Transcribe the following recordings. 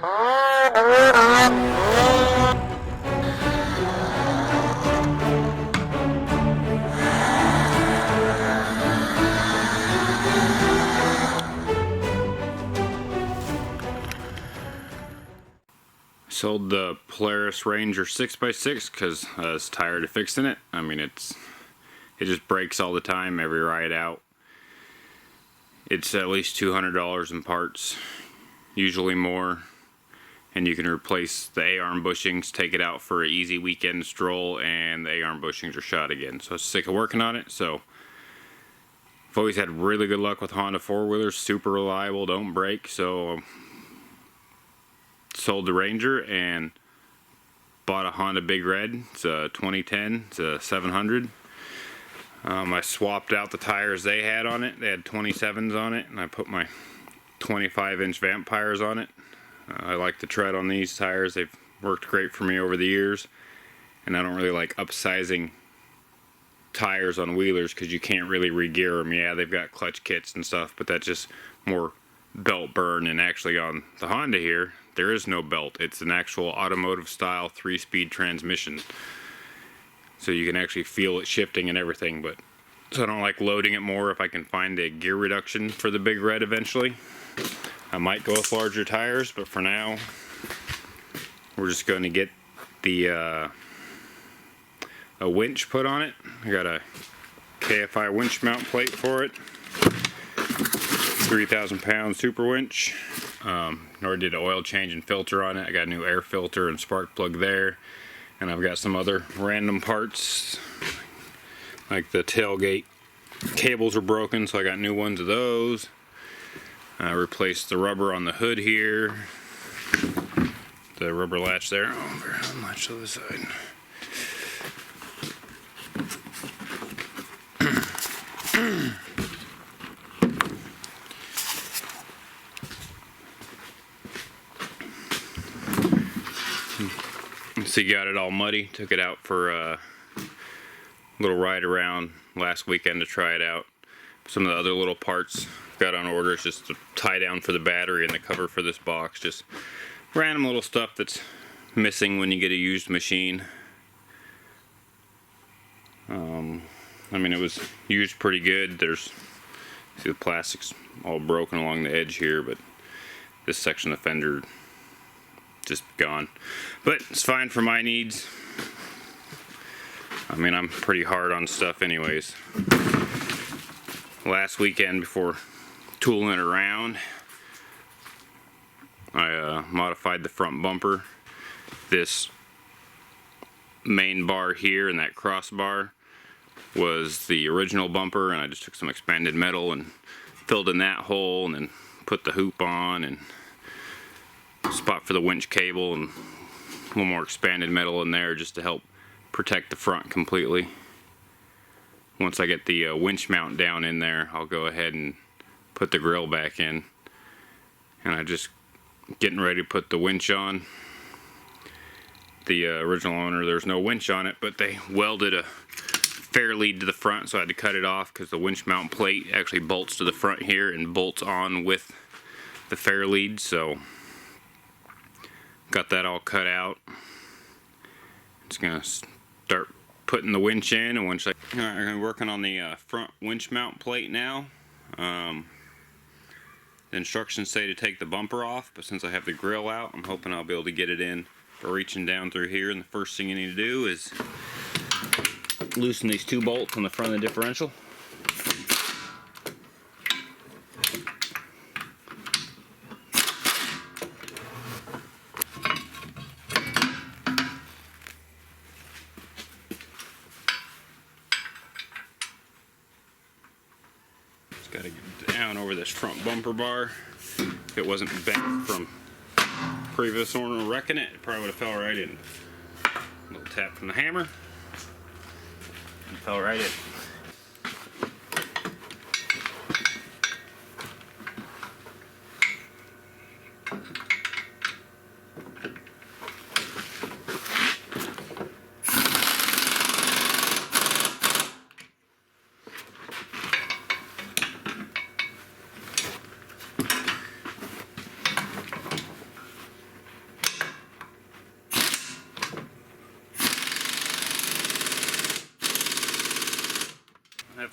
Sold the Polaris Ranger 6x6 because I was tired of fixing it. I mean, it just breaks all the time, every ride out. It's at least $200 in parts, usually more. And you can replace the A-arm bushings, take it out for an easy weekend stroll, and the A-arm bushings are shot again. So I was sick of working on it. So I've always had really good luck with Honda four-wheelers, super reliable, don't break. So sold the Ranger and bought a Honda Big Red. It's a 2010, it's a 700. I swapped out the tires they had on it. They had 27s on it, and I put my 25-inch vampires on it. I like the tread on these tires. They've worked great for me over the years, and I don't really like upsizing tires on wheelers because you can't really re-gear them. Yeah, they've got clutch kits and stuff, but that's just more belt burn. And actually on the Honda here, there is no belt. It's an actual automotive style 3-speed transmission, so you can actually feel it shifting and everything. But so I don't like loading it more. If I can find a gear reduction for the Big Red eventually, I might go with larger tires, but for now we're just going to get the a winch put on it. I got a KFI winch mount plate for it, 3,000 pound super winch. Already did an oil change and filter on it. I got a new air filter and spark plug there, and I've got some other random parts, like the tailgate cables are broken, so I got new ones of those. I replaced the rubber on the hood here, the rubber latch there. Oh, latch to the side. So you got it all muddy. Took it out for a little ride around last weekend to try it out. Some of the other little parts got on order. It's just a tie down for the battery and the cover for this box. Just random little stuff that's missing when you get a used machine. I mean, it was used pretty good. See the plastic's all broken along the edge here, but this section of the fender just gone. But it's fine for my needs. I mean, I'm pretty hard on stuff anyways. Last weekend, before tooling it around, I modified the front bumper. This main bar here and that crossbar was the original bumper, and I just took some expanded metal and filled in that hole, and then put the hoop on and spot for the winch cable and a little more expanded metal in there just to help protect the front completely. Once I get the winch mount down in there, I'll go ahead and put the grill back in. And I just getting ready to put the winch on. The original owner, there's no winch on it, but they welded a fair lead to the front, so I had to cut it off because the winch mount plate actually bolts to the front here and bolts on with the fair lead. So got that all cut out. It's gonna start putting the winch in, and once I'm working on the front winch mount plate now. The instructions say to take the bumper off, but since I have the grill out, I'm hoping I'll be able to get it in by reaching down through here. And the first thing you need to do is loosen these two bolts on the front of the differential. Just got to get down over this front bumper bar. If it wasn't bent from previous owner wrecking it, it probably would have fell right in. A little tap from the hammer. And fell right in.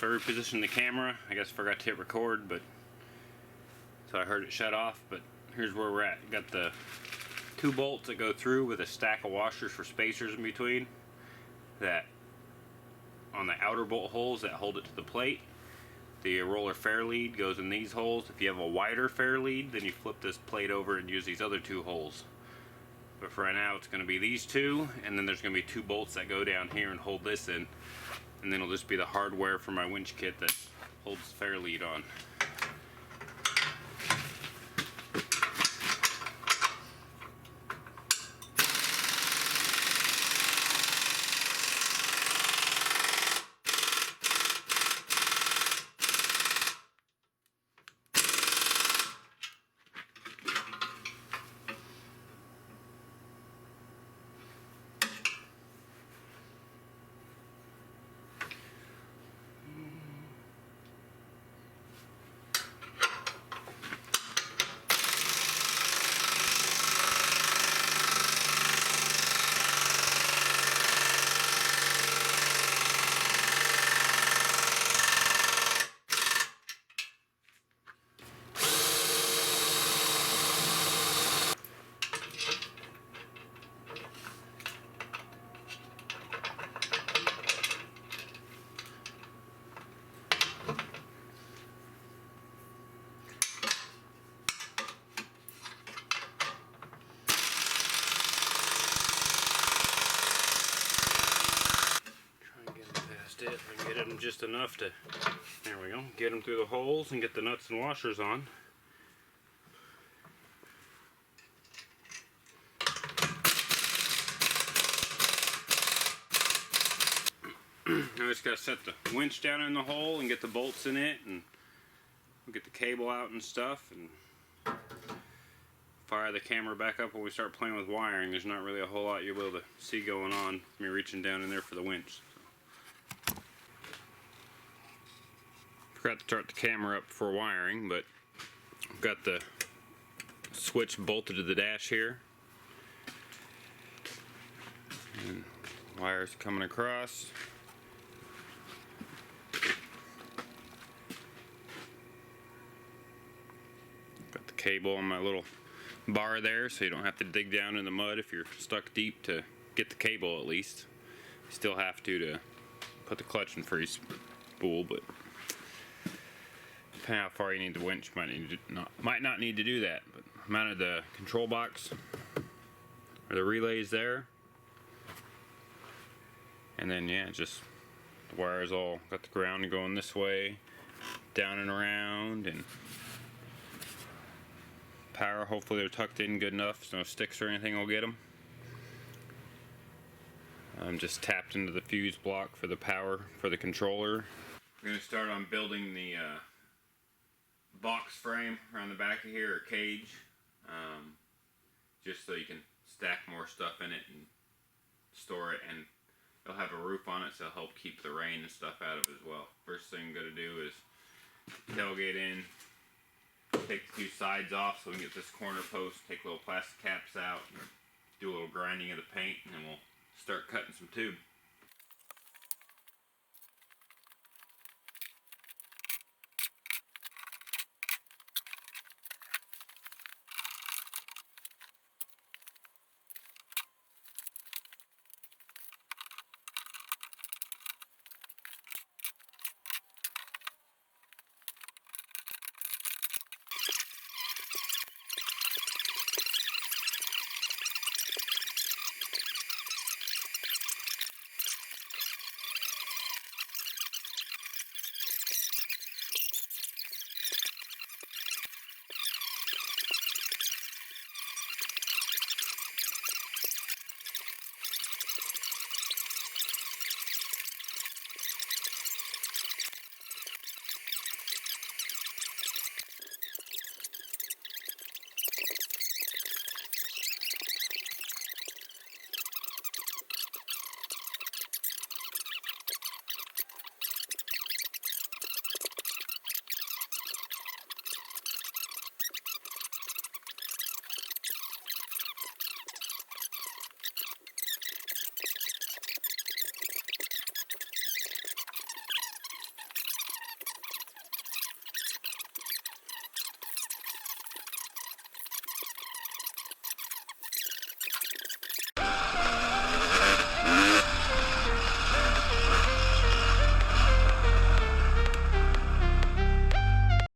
if I repositioned the camera. I guess I forgot to hit record, but so I heard it shut off. But here's where we're at. Got the 2 bolts that go through with a stack of washers for spacers in between. That on the outer bolt holes that hold it to the plate. The roller fair lead goes in these holes. If you have a wider fair lead, then you flip this plate over and use these other 2 holes. But for right now, it's going to be these 2, and then there's going to be 2 bolts that go down here and hold this in. And then it'll just be the hardware for my winch kit that holds the fair lead on. It and get them just enough to, there we go, get them through the holes and get the nuts and washers on. I just gotta set the winch down in the hole and get the bolts in it, and we'll get the cable out and stuff, and fire the camera back up when we start playing with wiring. There's not really a whole lot you'll be able to see going on, me reaching down in there for the winch. Forgot to start the camera up for wiring, but I've got the switch bolted to the dash here. And wires coming across. Got the cable on my little bar there, so you don't have to dig down in the mud if you're stuck deep to get the cable at least. You still have to put the clutch and freeze spool, but depending on how far you need the winch, might not need to do that. But mounted the control box or the relays there, and then yeah, just the wires all got the ground going this way, down and around, and power. Hopefully they're tucked in good enough, so no sticks or anything will get them. I'm just tapped into the fuse block for the power for the controller. We're going to start on building the box frame around the back of here, or cage, just so you can stack more stuff in it and store it, and it'll have a roof on it, so it'll help keep the rain and stuff out of it as well. First thing I'm going to do is tailgate in, take the 2 sides off so we can get this corner post, take little plastic caps out, and do a little grinding of the paint, and then we'll start cutting some tube.